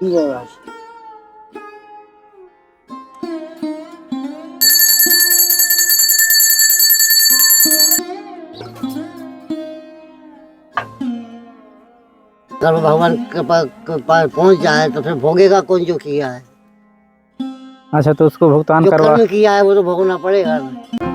जय राज। अगर भगवान के पास पहुंच जाए तो फिर भोगेगा कौन जो किया है। अच्छा, तो उसको भुगतान जो करवा। कर्म किया है वो तो भोगना पड़ेगा ना।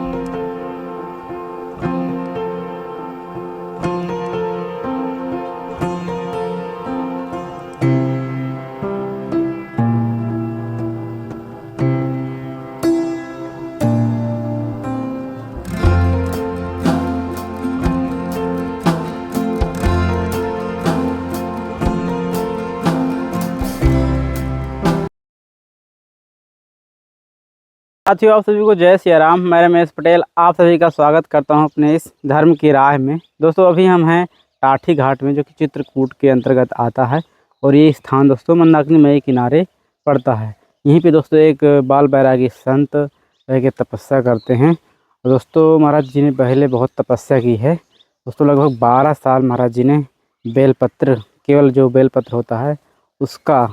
साथियों, आप सभी को जय सिया राम। मैं रमेश पटेल आप सभी का स्वागत करता हूं अपने इस धर्म की राह में। दोस्तों, अभी हम हैं टाठी घाट में, जो कि चित्रकूट के अंतर्गत आता है। और ये स्थान दोस्तों मंदाकिनी नदी किनारे पड़ता है। यहीं पे दोस्तों एक बाल बैरागी संत रह के तपस्या करते हैं। और दोस्तों, महाराज जी ने पहले बहुत तपस्या की है। दोस्तों, लगभग 12 साल महाराज जी ने बेलपत्र, केवल जो बेलपत्र होता है उसका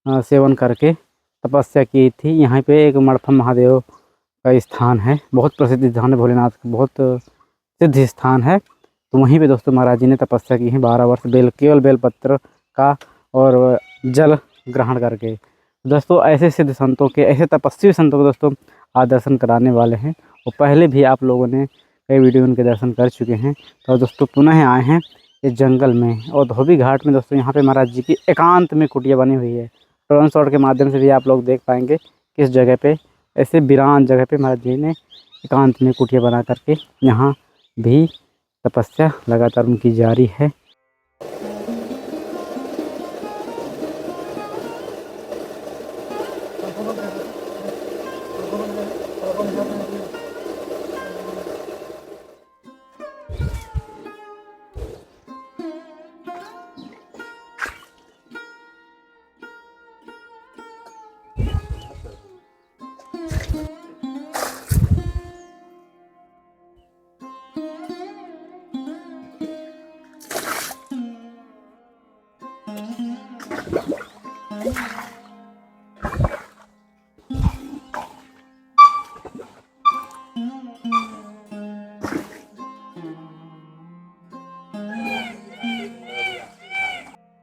सेवन करके तपस्या की थी। यहाँ पे एक मड़फम महादेव का स्थान है, बहुत प्रसिद्ध स्थान है, भोलेनाथ का बहुत सिद्ध स्थान है। तो वहीं पे दोस्तों महाराज जी ने तपस्या की है 12 वर्ष, केवल बेलपत्र का और जल ग्रहण करके। दोस्तों, ऐसे सिद्ध संतों के, ऐसे तपस्वी संतों को दोस्तों आज दर्शन कराने वाले हैं। और पहले भी आप लोगों ने कई वीडियो उनके दर्शन कर चुके हैं। तो दोस्तों पुनः आए हैं इस जंगल में और धोबी घाट में। दोस्तों यहाँ पे महाराज जी की एकांत में कुटिया बनी हुई है। ड्रोन शॉट के माध्यम से भी आप लोग देख पाएंगे किस जगह पे, ऐसे वीरान जगह पे महाराज जी ने एकांत में कुटिया बना करके यहाँ भी तपस्या लगातार उनकी जारी है।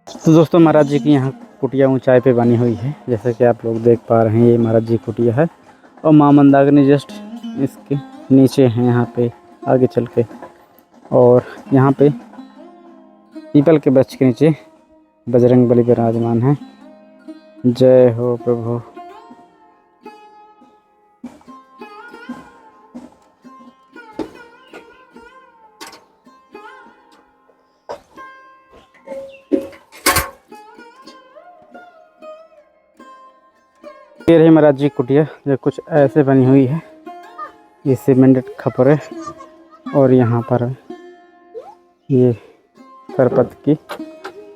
तो दोस्तों, महाराज जी की यहाँ कुटिया ऊंचाई पे बनी हुई है, जैसा कि आप लोग देख पा रहे हैं। ये महाराज जी की कुटिया है और माँ मंदाकिनी जस्ट इसके नीचे हैं, यहाँ पे आगे चल के। और यहाँ पे पीपल के वृक्ष के नीचे बजरंगबली विराजमान है। जय हो प्रभु। ये रही महाराज जी कुटिया, जो कुछ ऐसे बनी हुई है। ये सीमेंटेड खपरे और यहाँ पर ये सरपत की,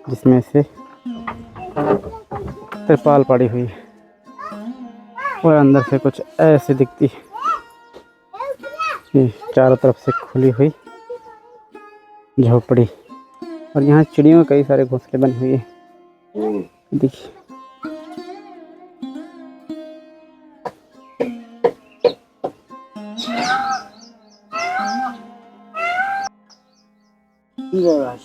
जिसमें से त्रिपाल पड़ी हुई है। और अंदर से कुछ ऐसी दिखती है कि चारों तरफ से खुली हुई झोपड़ी। और यहाँ चिड़ियों के कई सारे घोंसले बने हुए हैं, देखिए। जय राज।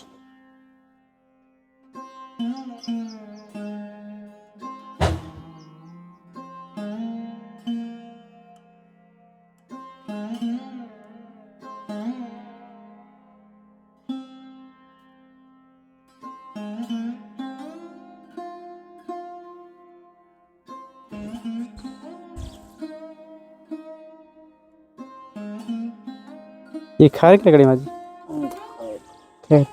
ये खाए की लकड़ी माँ जी? खैर।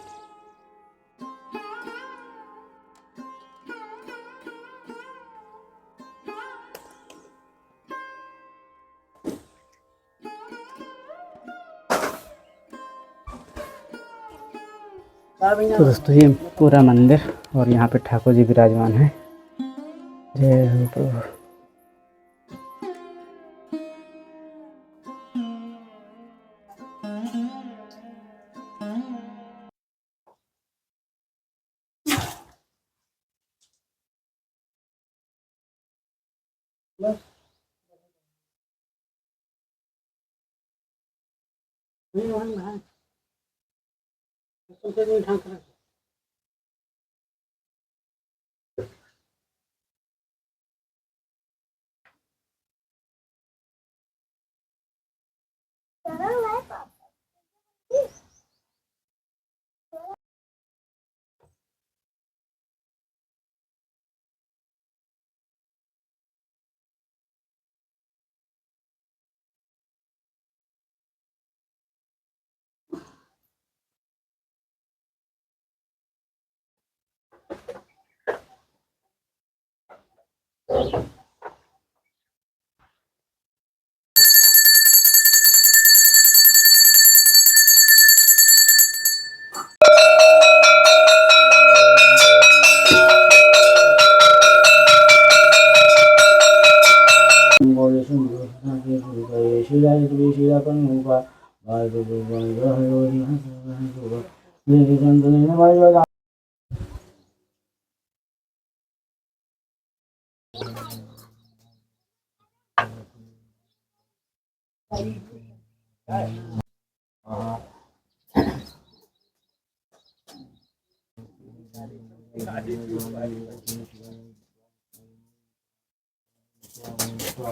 तो दोस्तों, ये पूरा मंदिर और यहाँ पे ठाकुर जी विराजमान है। जय हो प्रभु। बस नहीं वन है तुमसे नहीं ढंग कर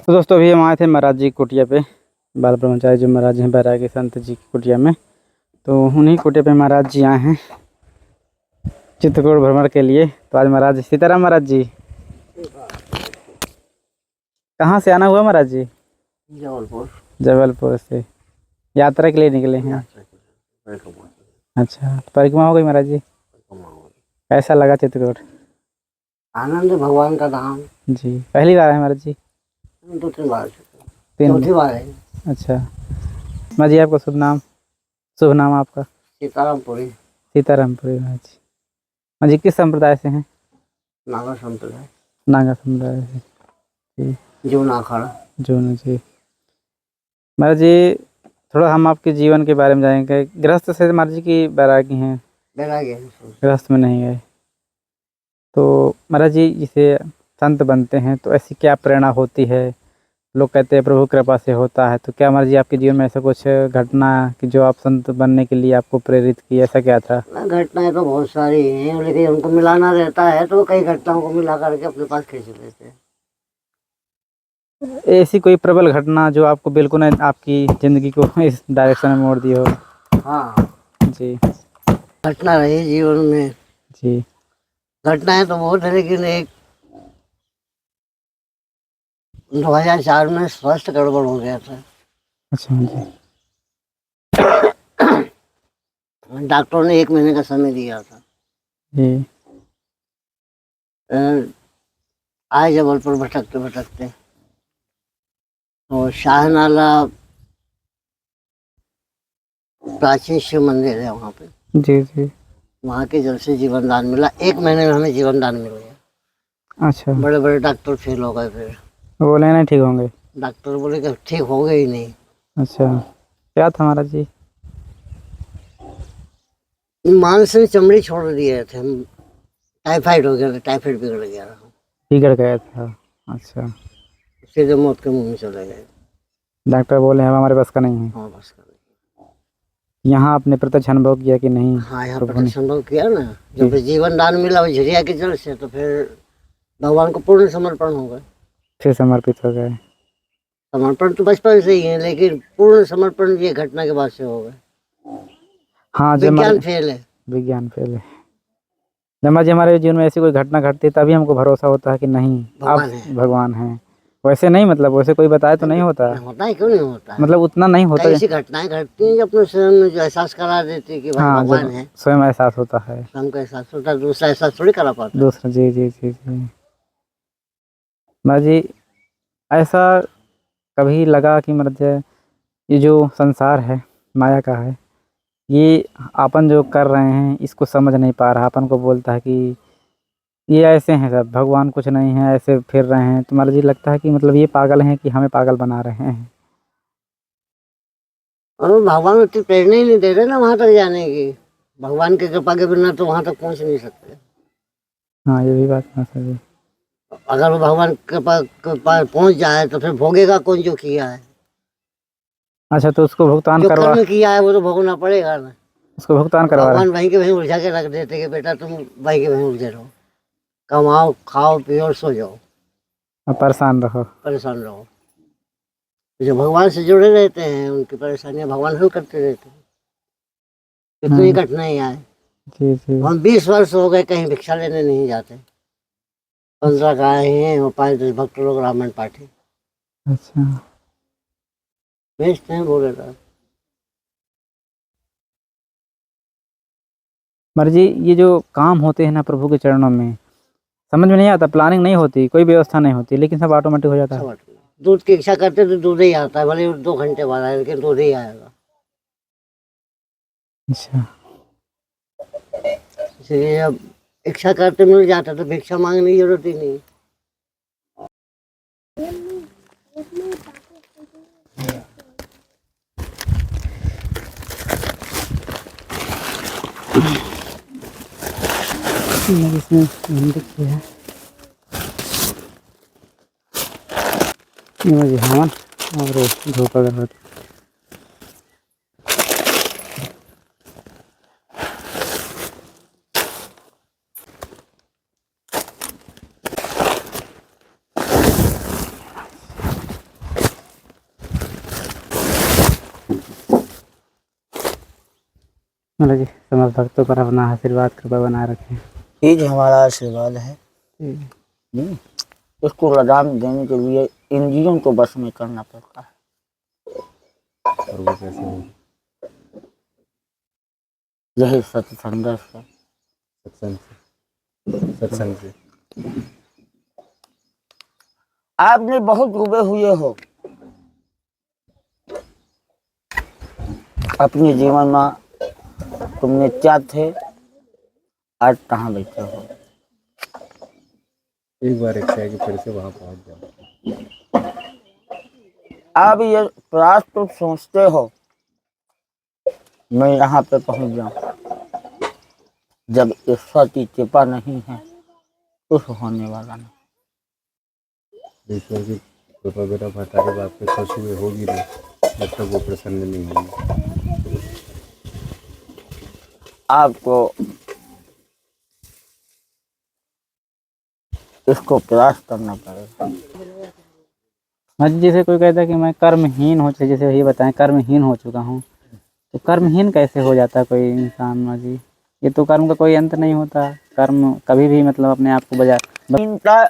तो दोस्तों अभी हम आए थे महाराज जी की कुटिया पे, बाल ब्रह्मचारी जो महाराज जी हैं बैरागी संत जी की कुटिया में। तो उन्हीं कुटिया पे महाराज जी आए हैं चित्रकूट भ्रमण के लिए। तो आज महाराज सीताराम महाराज जी कहाँ से आना हुआ महाराज जी? जबलपुर जबलपुर से यात्रा के लिए निकले हैं। अच्छा, तो परिक्रमा हो गई महाराज जी? कैसा लगा चित्रकूट? आनंद भगवान का धाम जी, पहली बार है महाराज जी? 2-3 बार तीन चौथी बार है। अच्छा महाराज जी, आपका शुभ नाम आपका? सीतारामपुरी सीतारामपुरी महाराज जी। महाराज जी किस संप्रदाय से हैं? नागा संप्रदाय नागा समुदाय से जी। जीवन अखाड़ा जून जी। महाराज जी थोड़ा हम आपके जीवन के बारे में जानेंगे। गृहस्थ से महाराज जी की बैरागी हैं? बैरागी गृहस्थ में नहीं गए। तो महाराज जी जिसे संत बनते हैं तो ऐसी क्या प्रेरणा होती है? लोग कहते हैं प्रभु कृपा से होता है, तो क्या महाराज जी आपके जीवन में ऐसा कुछ घटना कि जो आप संत बनने के लिए आपको प्रेरित की, ऐसा क्या था? घटनाएं तो बहुत सारी हैं, लेकिन उनको मिलाना रहता है तो कई घटनाओं को मिला करके अपने पास खींच लेते हैं। ऐसी कोई प्रबल घटना जो आपको बिल्कुल आपकी ज़िंदगी को इस डायरेक्शन में मोड़ दी हो? हाँ जी। घटना रही जीवन में जी। घटनाएं तो बहुत है, लेकिन एक 2004 में स्वास्थ्य गड़बड़ हो गया था। अच्छा जी। डॉक्टरों ने 1 महीने का समय दिया था। जी। आए जबलपुर भटकते भटकते और शाहनाला प्राचीन शिव मंदिर है वहाँ पे। जी जी। वहाँ के जल से जीवन दान मिला। 1 महीने में हमें जीवन दान मिल गया। अच्छा। बड़े बड़े डॉक्टर फेल हो गए, फिर बोले नहीं ठीक होंगे? डॉक्टर बोले कि ठीक हो गए ही नहीं। अच्छा, क्या था महाराज जी? मांस में चमड़ी छोड़ दिए थे, टाइफाइड हो गया था, टाइफाइड बिगड़ गया था, बिगड़ गया था। अच्छा, सीधे मौत के मुंह में चले गए। डॉक्टर बोले हैं हमारे बस का नहीं है। हाँ बस कर। यहाँ आपने प्रत्यक्ष अनुभव किया कि नहीं? हाँ यहाँ प्रत्यक्ष अनुभव किया ना, जब जीवन दान मिला वो झरिया के जल से, तो फिर भगवान को पूर्ण समर्पण हो गए। फिर समर्पित हो गए? समर्पण तो बचपन से ही है, लेकिन पूर्ण समर्पण ये घटना के बाद से हो गए। हाँ, विज्ञान फेल है। विज्ञान फेल है। जब हमारे जीवन में ऐसी कोई घटना घटती है तभी हमको भरोसा होता है कि नहीं आप भगवान हैं। वैसे नहीं, मतलब वैसे कोई बताए तो नहीं होता। होता है, क्यों नहीं होता है? मतलब उतना नहीं होता। ऐसी घटनाएं घटती हैं जो अपने स्वयं में जो एहसास करा देती है कि भाई हाँ, भगवान है। स्वयं एहसास होता है, हमको एहसास होता है, दूसरा एहसास थोड़ी करा पाता। दूसरा जी जी जी जी। जी ऐसा कभी लगा कि मतलब ये जो संसार है माया का है, ये अपन जो कर रहे हैं इसको समझ नहीं पा रहा, अपन को बोलता है कि ये ऐसे हैं सब, भगवान कुछ नहीं है, ऐसे फिर रहे हैं। तो महाराज जी लगता है कि मतलब ये पागल हैं कि हमें पागल बना रहे हैं? और भगवान उतनी प्रेरणा ही नहीं दे रहे ना वहाँ तक जाने की। भगवान की कृपा के बिना तो वहाँ तक पहुँच नहीं सकते। हाँ, ये भी बात है सर जी। अगर वो भगवान के पास पहुंच जाए तो फिर भोगेगा कौन जो किया है। अच्छा, तो उसको भुगतान जो करवा कर्म किया है वो तो भोगना पड़ेगा ना। उसको भुगतान करवा रहे भगवान वहीं के वहीं उलझा के रख देते कि बेटा तुम वहीं के वहीं उलझे रहो, कमाओ खाओ पियो और सो जाओ, हैं, परेशान रहो। परेशान रहो। जो भगवान से जुड़े रहते हैं उनकी परेशानियां भगवान हल करते रहते हैं। कितनी कठिनाई आए। जी जी। हम 20 वर्ष हो गए कहीं भिक्षा लेने नहीं जाते। 15 का आए हैं और 5-10 भक्त लोग रामायण पाठी अच्छा। भेजते हैं बोले तो। मर्जी, ये जो काम होते हैं ना प्रभु के चरणों में, समझ में नहीं आता, प्लानिंग नहीं होती, कोई व्यवस्था नहीं होती, लेकिन सब ऑटोमेटिक हो जाता है। सब दूध की इच्छा करते तो दूध ही आता है, भले 2 घंटे बाद आए लेकिन दूध ही आएगा। अच्छा। इसलिए अब इच्छा करते मिल जाता तो भिक्षा मांगने की जरूरत ही नहीं। इसमें भिंडी की है, ये हमन और धूप अगरबत्ती। मतलब जी समस्त भक्तों पर अपना आशीर्वाद कृपा बनाए रखें। ये जो हमारा आशीर्वाद है, इसको लगाम देने के लिए इंद्रियों को बस में करना पड़ता है। और वो कैसे हो? यही सत्संग है। सत्संग से आपने बहुत डूबे हुए हो अपने जीवन में, तुमने क्या थे आज कहाँ बैठे हो। एक बार इच्छा है कि फिर से वहां पहुंच जाओ। आप ये प्रयास तो सोचते हो मैं यहाँ पे पहुंच जाऊं, जब ईश्वर की कृपा नहीं है कुछ होने वाला नहीं। ईश्वर की कृपा बेटा भटारे बाप के खुश हुए होगी नहीं जब तक वो प्रसन्न नहीं होंगे। आपको इसको प्रयास करना पड़ेगा। हाँ जी, जैसे कोई कहता है कि मैं कर्महीन हो चुका, जैसे ये बताएं कर्महीन हो चुका हूँ, तो कर्महीन कैसे हो जाता है कोई इंसान? माँ जी, ये तो कर्म का कोई अंत नहीं होता, कर्म कभी भी मतलब अपने आप को बजा हीनता,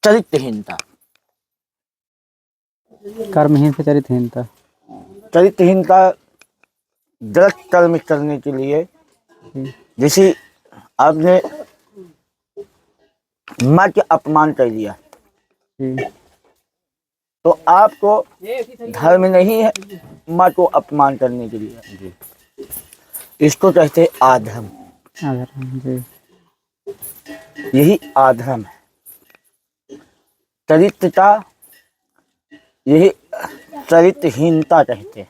चरित्रहीनता, कर्महीन से चरित्रहीनता। चरित्रहीनता गलत कर्म करने के लिए, जैसे आपने माँ के अपमान कर दिया जी तो आपको धर्म नहीं है माँ को अपमान करने के लिए। इसको कहते हैं आधर्म। जी यही आधर्म है। चरित्रता, यही चरित्रहीनता कहते हैं।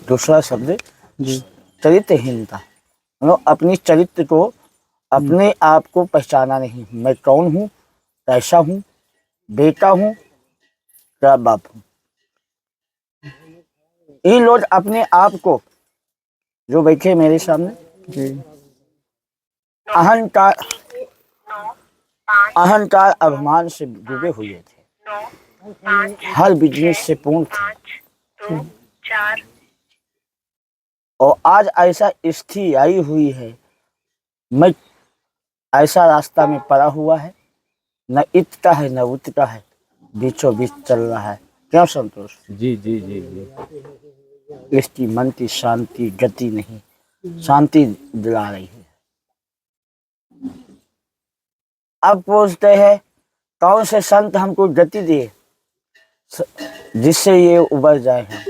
दूसरा शब्द जी चरित्रहीनता, मतलब अपनी चरित्र को, अपने आप को पहचाना नहीं। मैं कौन हूँ, कैसा हूँ, बेटा हूँ क्या बाप हूँ। इन लोग अपने आप को, जो बैठे मेरे सामने, जी अहंकार अहंकार अभिमान से डूबे हुए थे, हर बिजनेस से पूर्ण थे, और आज ऐसा स्थिति आई हुई है, मैं ऐसा रास्ता में पड़ा हुआ है, न इतना है न उतना है, बीचों बीच चल रहा है। क्यों संतोष? जी जी जी जी। इसकी मन की शांति गति नहीं, शांति दिला रही है। अब पूछते हैं कौन से संत हमको गति दिए जिससे ये उबर जाए हम।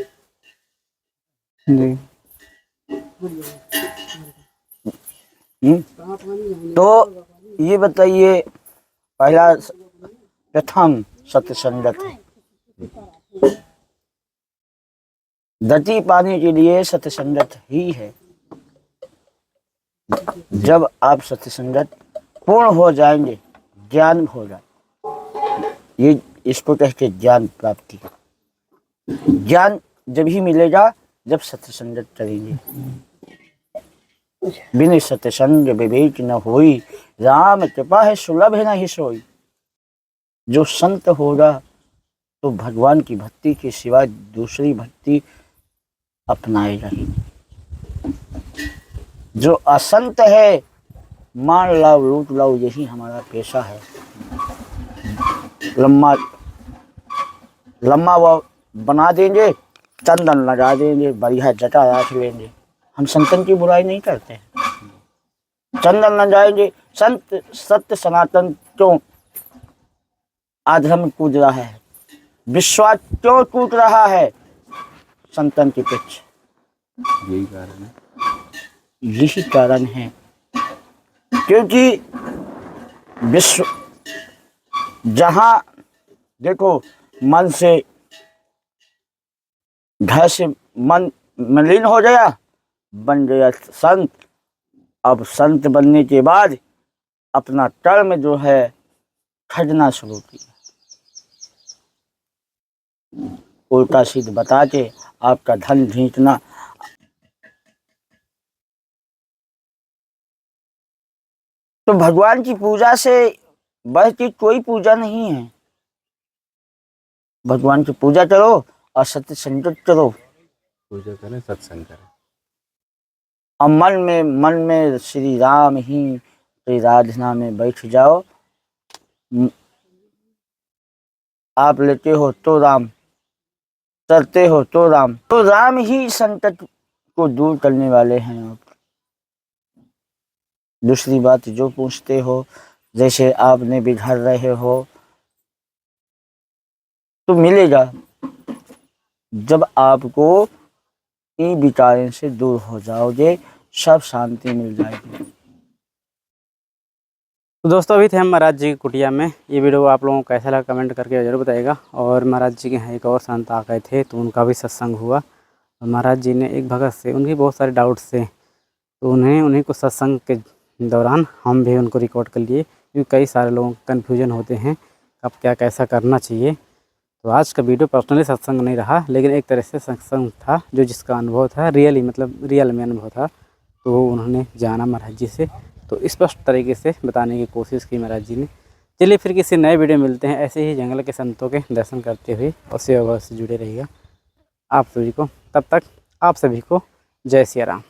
जी तो ये बताइए, पहला प्रथम सत्संगत है। गति पाने के लिए सत्संगत ही है। जब आप सत्संगत पूर्ण हो जाएंगे, ज्ञान हो जाए। ये इसको कहते हैं ज्ञान प्राप्ति। ज्ञान जब ही मिलेगा जब सत्संग करेंगे। बिन सत्संग विवेक न होई, राम कृपा है सुलभ है नहीं सोई। जो संत होगा तो भगवान की भक्ति के सिवा दूसरी भक्ति अपनाएगा ही। जो असंत है मान लाओ लूट लाओ, यही हमारा पेशा है। लम्बा लम्बा वो बना देंगे, चंदन लगा देंगे, बढ़िया जटा रख लेंगे। हम संतन की बुराई नहीं करते हैं। चंदन लगाएंगे, संत सत्य सनातन क्यों अधर्म कूद रहा है, विश्वास क्यों टूट रहा है, संतन के पीछे यही कारण है। यही कारण है। क्योंकि विश्व जहां देखो मन से घर से मन मलिन हो गया, बन गया संत। अब संत बनने के बाद अपना कर्म जो है खजना शुरू किया, उल्टा सीधा बता के आपका धन खींचना। तो भगवान की पूजा से बढ़ के कोई पूजा नहीं है। भगवान की पूजा करो और सत्य संगत करो, पूजा करें, सत्संग करें। और मन में श्री राम ही की आराधना में बैठ जाओ। आप लेते हो तो राम, चलते हो तो राम, तो राम ही संकट को दूर करने वाले हैं। आप दूसरी बात जो पूछते हो, जैसे आपने बिगड़ रहे हो तो मिलेगा जब आपको इन विचारों से दूर हो जाओगे, सब शांति मिल जाएगी। तो दोस्तों अभी थे हम महाराज जी की कुटिया में। ये वीडियो आप लोगों को कैसा लगा कमेंट करके ज़रूर बताइएगा। और महाराज जी के यहाँ एक और संत आ गए थे तो उनका भी सत्संग हुआ। और महाराज जी ने एक भगत से उनकी बहुत सारे डाउट्स थे, तो उन्हीं को सत्संग के दौरान हम भी उनको रिकॉर्ड कर लिए, क्योंकि कई सारे लोगों को कन्फ्यूजन होते हैं अब क्या कैसा करना चाहिए। तो आज का वीडियो पर्सनली सत्संग नहीं रहा, लेकिन एक तरह से सत्संग था, जो जिसका अनुभव था रियल में अनुभव था, तो वो उन्होंने जाना महाराज जी से, तो स्पष्ट तरीके से बताने की कोशिश की महाराज जी ने। चलिए फिर किसी नए वीडियो मिलते हैं ऐसे ही जंगल के संतों के दर्शन करते हुए, और सेवा से जुड़े रहिएगा आप सभी को। तब तक आप सभी को जय सिया राम।